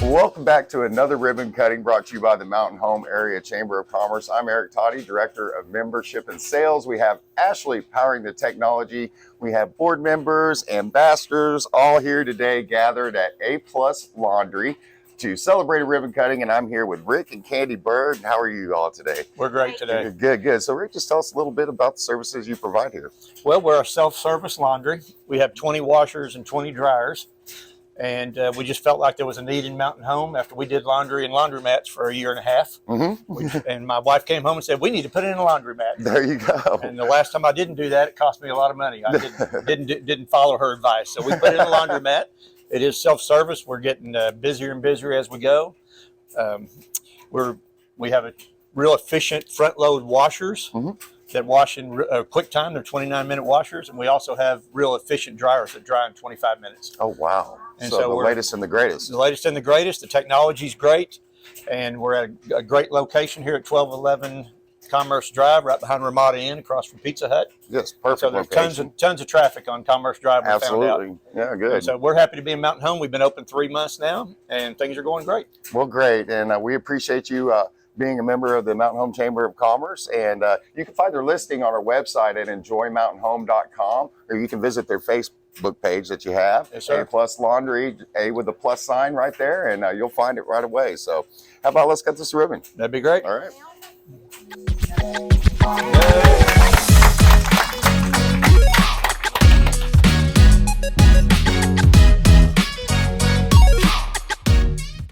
Welcome back to another ribbon cutting brought to you by the Mountain Home Area Chamber of Commerce. I'm Eric Toddy, Director of Membership and Sales. We have Ashley powering the technology. We have board members, ambassadors, all here today gathered at A+ Laundry to celebrate a ribbon cutting. And I'm here with Rick and Candy Bird. How are you all today? We're great today. Good. So Rick, just tell us a little bit about the services you provide here. Well, we're a self-service laundry. We have 20 washers and 20 dryers. And we just felt like there was a need in Mountain Home after we did laundry and laundromats for a year and a half. And my wife came home and said, we need to put in a laundromat. There you go. And the last time I didn't do that, it cost me a lot of money. I didn't follow her advice. So we put in a laundromat. It is self-service. We're getting busier and busier as we go. We have a real efficient front-load washers that wash in quick time. They're 29-minute washers. And we also have real efficient dryers that dry in 25 minutes. Oh, wow. And so the latest and the greatest. The latest and the greatest. The technology's great. And we're at a great location here at 1211 Commerce Drive, right behind Ramada Inn, across from Pizza Hut. Yes, perfect. So there's location. tons of traffic on Commerce Drive. Absolutely. Yeah, good. And so we're happy to be in Mountain Home. We've been open 3 months now, and things are going great. Well, great. And we appreciate you being a member of the Mountain Home Chamber of Commerce. And you can find their listing on our website at enjoymountainhome.com, or you can visit their Facebook page that you have. Yes, sir. A+ Laundry, A with the plus sign right there, and you'll find it right away. So how about let's cut this ribbon? That'd be great. All right.